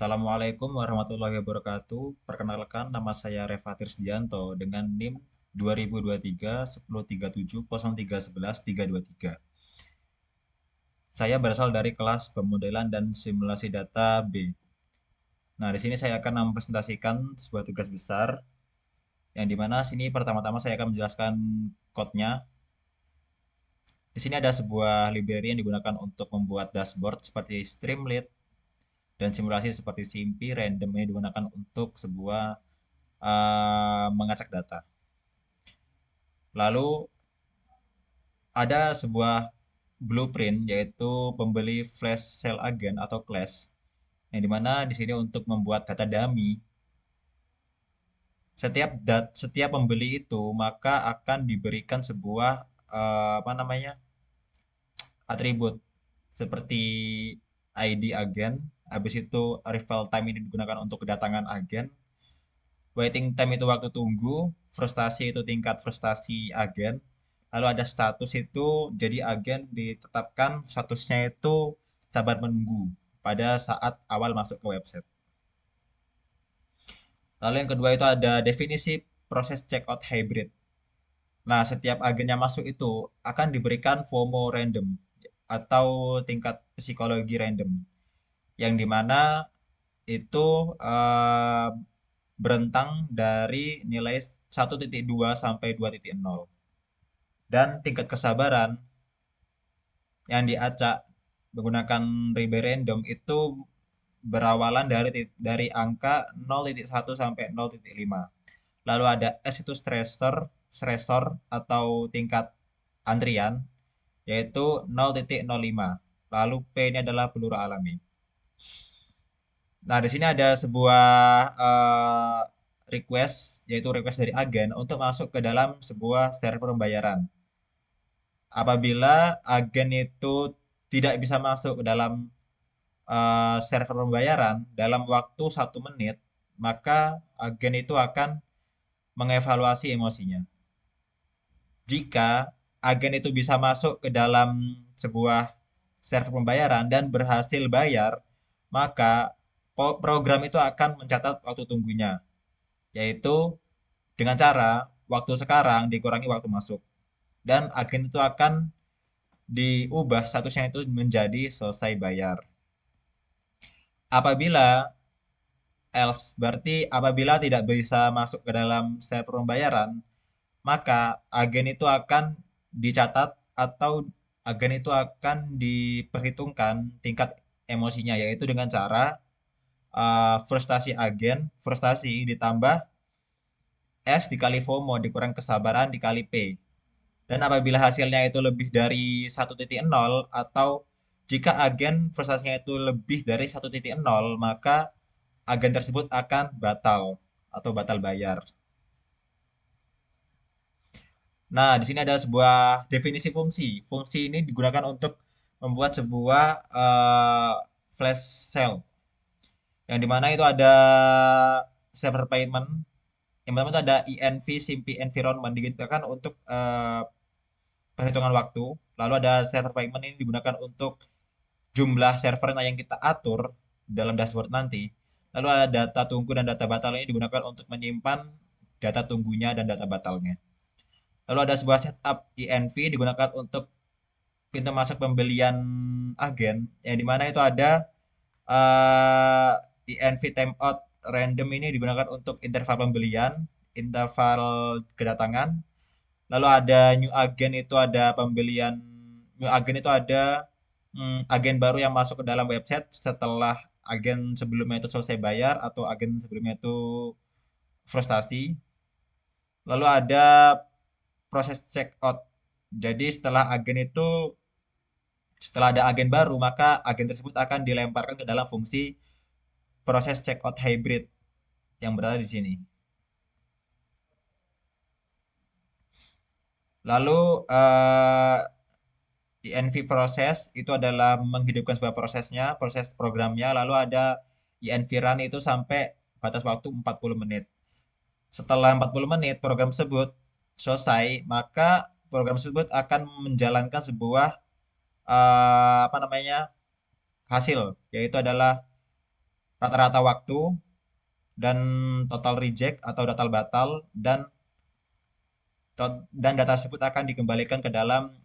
Assalamualaikum warahmatullahi wabarakatuh. Perkenalkan, nama saya Refatir Sdianto dengan NIM 2023 1037 03 11 323. Saya berasal dari kelas pemodelan dan simulasi data B. Nah, di sini saya akan mempresentasikan sebuah tugas besar yang dimana sini pertama-tama saya akan menjelaskan code-nya. Di sini ada sebuah library yang digunakan untuk membuat dashboard seperti Streamlit dan simulasi seperti SIMPy, Random ini digunakan untuk sebuah mengacak data. Lalu ada sebuah blueprint yaitu pembeli flash sale agent atau class yang dimana di sini untuk membuat data dummy. Setiap pembeli itu maka akan diberikan sebuah apa namanya atribut seperti ID agen. Habis itu arrival time ini digunakan untuk kedatangan agen. Waiting time itu waktu tunggu, frustasi itu tingkat frustasi agen. Lalu ada status itu, jadi agen ditetapkan statusnya itu sabar menunggu pada saat awal masuk ke website. Lalu yang kedua itu ada definisi proses checkout hybrid. Nah, setiap agen yang masuk itu akan diberikan FOMO random atau tingkat psikologi random. Yang dimana itu berentang dari nilai 1.2 sampai 2.0. Dan tingkat kesabaran yang diacak menggunakan Ribe Random itu berawalan dari angka 0.1 sampai 0.5. Lalu ada S itu stressor atau tingkat antrian yaitu 0.05. Lalu P ini adalah peluru alami. Nah, di sini ada sebuah request yaitu request dari agen untuk masuk ke dalam sebuah server pembayaran. Apabila agen itu tidak bisa masuk ke dalam server pembayaran dalam waktu 1 menit, maka agen itu akan mengevaluasi emosinya. Jika agen itu bisa masuk ke dalam sebuah server pembayaran dan berhasil bayar, maka program itu akan mencatat waktu tunggunya, yaitu dengan cara waktu sekarang dikurangi waktu masuk. Dan agen itu akan diubah statusnya itu menjadi selesai bayar. Apabila else berarti apabila tidak bisa masuk ke dalam server pembayaran, maka agen itu akan dicatat atau agen itu akan diperhitungkan tingkat emosinya yaitu dengan cara frustasi ditambah S dikali FOMO dikurang kesabaran dikali P. Dan apabila hasilnya itu lebih dari 1.0 atau jika agen frustasinya itu lebih dari 1.0, maka agen tersebut akan batal atau batal bayar. Nah, di sini ada sebuah definisi fungsi. Fungsi ini digunakan untuk membuat sebuah flash sale. Yang dimana itu ada server payment. Yang pertama itu ada env simpy environment digunakan untuk perhitungan waktu. Lalu ada server payment ini digunakan untuk jumlah servernya yang kita atur dalam dashboard nanti. Lalu ada data tunggu dan data batal ini digunakan untuk menyimpan data tunggunya dan data batalnya. Lalu ada sebuah setup env digunakan untuk pintu masuk pembelian agen yang dimana itu ada env timeout random ini digunakan untuk interval pembelian, interval kedatangan. Lalu ada new agen itu ada pembelian new agen itu ada agen baru yang masuk ke dalam website setelah agen sebelumnya itu selesai bayar atau agen sebelumnya itu frustasi. Lalu ada proses check out. Jadi setelah ada agen baru, maka agen tersebut akan dilemparkan ke dalam fungsi proses check out hybrid yang berada di sini. Lalu env proses itu adalah menghidupkan sebuah proses programnya. Lalu ada env run itu sampai batas waktu 40 menit. Setelah 40 menit program tersebut selesai, maka program tersebut akan menjalankan sebuah apa namanya hasil, yaitu adalah rata-rata waktu, dan total reject atau total batal, dan data tersebut akan dikembalikan ke dalam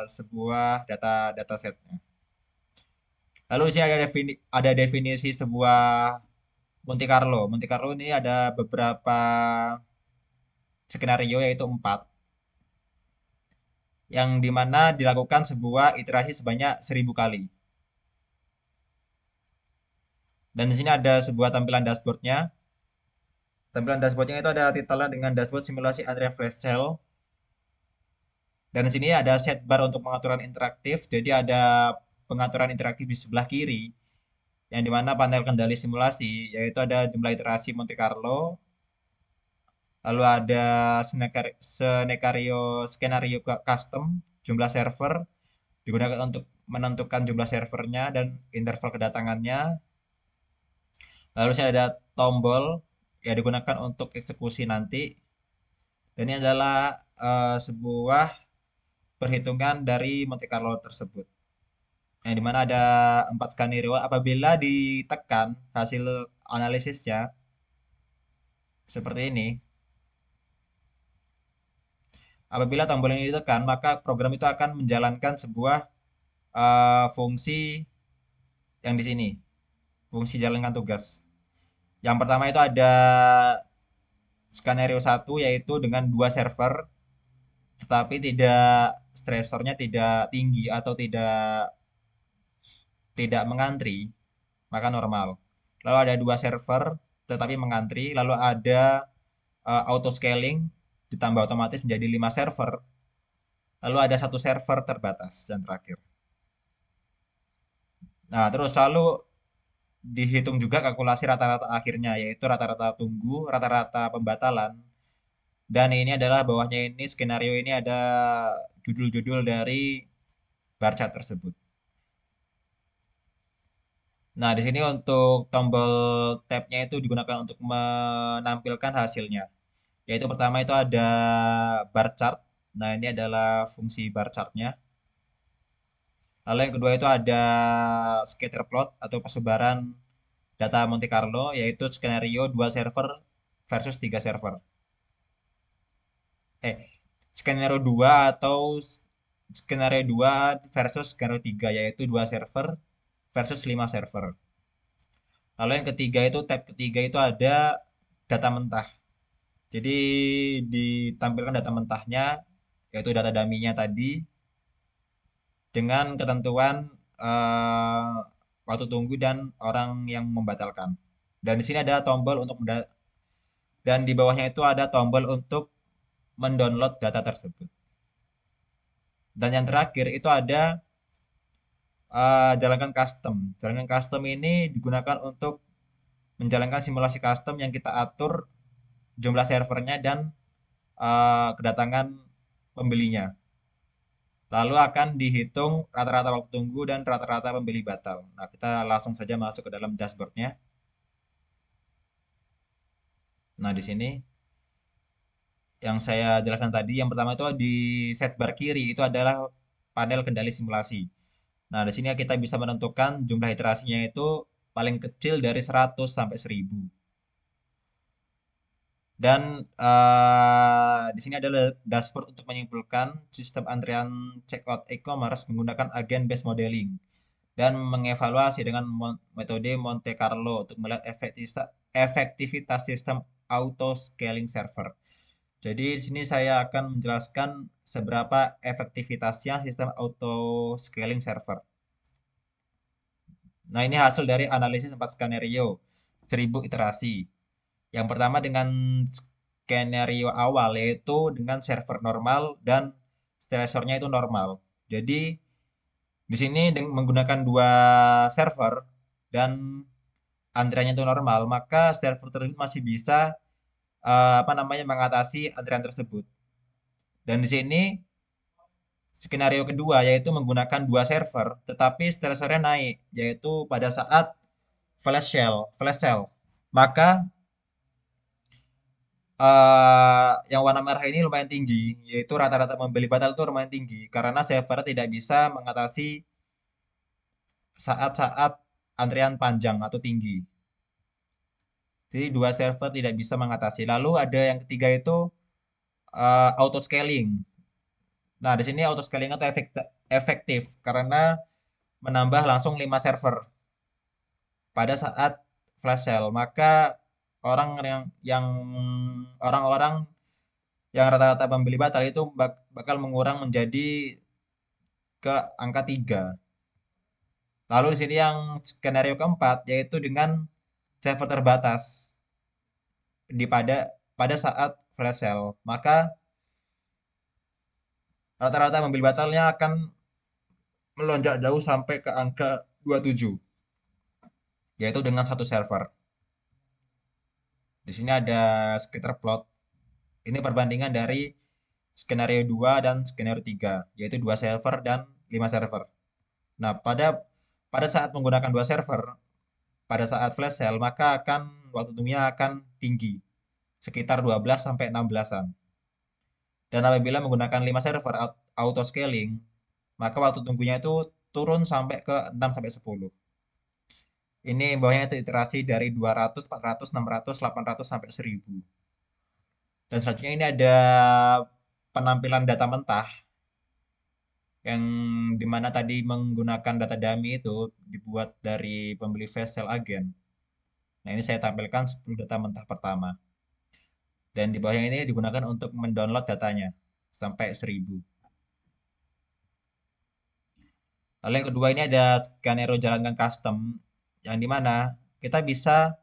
sebuah datasetnya. Lalu di sini ada definisi sebuah Monte Carlo. Monte Carlo ini ada beberapa skenario, yaitu 4, yang dimana dilakukan sebuah iterasi sebanyak 1000 kali. Dan di sini ada sebuah tampilan dashboardnya. Tampilan dashboardnya itu ada titelnya dengan dashboard simulasi antrian flash sale. Dan di sini ada set bar untuk pengaturan interaktif. Jadi ada pengaturan interaktif di sebelah kiri, yang dimana panel kendali simulasi, yaitu ada jumlah iterasi Monte Carlo, lalu ada skenario custom, jumlah server digunakan untuk menentukan jumlah servernya dan interval kedatangannya. Lalu sini ada tombol yang digunakan untuk eksekusi nanti. Dan ini adalah sebuah perhitungan dari Monte Carlo tersebut, yang dimana ada 4 skenario. Apabila ditekan hasil analisisnya seperti ini, apabila tombol ini ditekan, maka program itu akan menjalankan sebuah fungsi yang di sini, fungsi jalankan tugas. Yang pertama itu ada skenario 1, yaitu dengan 2 server, tetapi tidak stresornya tidak tinggi atau tidak mengantri, maka normal. Lalu ada 2 server tetapi mengantri, lalu ada auto scaling ditambah otomatis menjadi 5 server, lalu ada 1 server terbatas yang terakhir. Nah, terus selalu dihitung juga kalkulasi rata-rata akhirnya, yaitu rata-rata tunggu, rata-rata pembatalan. Dan ini adalah bawahnya, ini skenario ini ada judul-judul dari bar chart tersebut. Nah, di sini untuk tombol tab-nya itu digunakan untuk menampilkan hasilnya. Yaitu pertama itu ada bar chart. Nah, ini adalah fungsi bar chart-nya. Lalu yang kedua itu ada scatter plot atau persebaran data Monte Carlo, yaitu skenario 2 server versus 3 server. Eh, skenario 2 atau skenario 2 versus skenario 3, yaitu 2 server versus 5 server. Lalu yang ketiga itu tab ketiga itu ada data mentah. Jadi ditampilkan data mentahnya, yaitu data dummy-nya tadi, dengan ketentuan eh, waktu tunggu dan orang yang membatalkan. Dan di sini ada tombol untuk dan di bawahnya itu ada tombol untuk mendownload data tersebut. Dan yang terakhir itu ada jalankan custom. Jalankan custom ini digunakan untuk menjalankan simulasi custom yang kita atur jumlah servernya dan kedatangan pembelinya. Lalu akan dihitung rata-rata waktu tunggu dan rata-rata pembeli batal. Nah, kita langsung saja masuk ke dalam dashboardnya. Nah, di sini yang saya jelaskan tadi, yang pertama itu di set bar kiri itu adalah panel kendali simulasi. Nah, di sini kita bisa menentukan jumlah iterasinya itu paling kecil dari 100 sampai 1000. Dan di sini adalah dashboard untuk menyimpulkan sistem antrian checkout e-commerce menggunakan agen based modeling dan mengevaluasi dengan metode Monte Carlo untuk melihat efektivitas sistem auto scaling server. Jadi di sini saya akan menjelaskan seberapa efektivitasnya sistem auto scaling server. Nah, ini hasil dari analisis 4 skenario, 1000 iterasi. Yang pertama dengan skenario awal, yaitu dengan server normal dan stresornya itu normal. Jadi di sini menggunakan 2 server dan antriannya itu normal, maka server tersebut masih bisa apa namanya, mengatasi antrian tersebut. Dan di sini skenario kedua yaitu menggunakan 2 server tetapi stresornya naik, yaitu pada saat flash sale. Maka yang warna merah ini lumayan tinggi, yaitu rata-rata membeli batal itu lumayan tinggi karena server tidak bisa mengatasi saat-saat antrian panjang atau tinggi. Jadi dua server tidak bisa mengatasi. Lalu ada yang ketiga itu auto scaling. Nah, di sini auto scaling itu efektif karena menambah langsung 5 server pada saat flash sale. Maka orang yang orang-orang yang rata-rata membeli batal itu bakal mengurang menjadi ke angka 3. Lalu di sini yang skenario keempat yaitu dengan server terbatas di pada saat flash sale. Maka rata-rata membeli batalnya akan melonjak jauh sampai ke angka 27, yaitu dengan satu server. Di sini ada scatter plot. Ini perbandingan dari skenario 2 dan skenario 3, yaitu 2 server dan 5 server. Nah, pada saat menggunakan 2 server, pada saat flash sale, maka waktu tunggunya akan tinggi, sekitar 12 sampai 16-an. Dan apabila menggunakan 5 server auto scaling, maka waktu tunggunya itu turun sampai ke 6 sampai 10. Ini bawahnya itu iterasi dari 200, 400, 600, 800 sampai 1000. Dan selanjutnya ini ada penampilan data mentah yang dimana tadi menggunakan data dummy itu dibuat dari pembeli flash sale agen. Nah, ini saya tampilkan 10 data mentah pertama. Dan di bawahnya ini digunakan untuk mendownload datanya sampai 1000. Lalu yang kedua ini ada skenario jalankan custom yang dimana kita bisa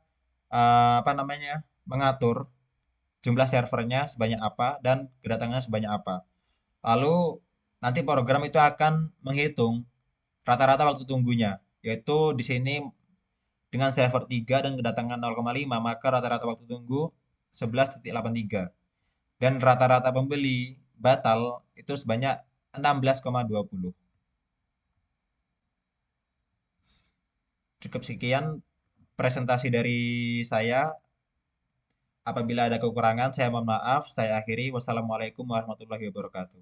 apa namanya mengatur jumlah servernya sebanyak apa dan kedatangannya sebanyak apa. Lalu nanti program itu akan menghitung rata-rata waktu tunggunya, yaitu di sini dengan server 3 dan kedatangan 0,5 maka rata-rata waktu tunggu 11,83 dan rata-rata pembeli batal itu sebanyak 16,20. Cukup sekian presentasi dari saya. Apabila ada kekurangan, saya mohon maaf. Saya akhiri. Wassalamualaikum warahmatullahi wabarakatuh.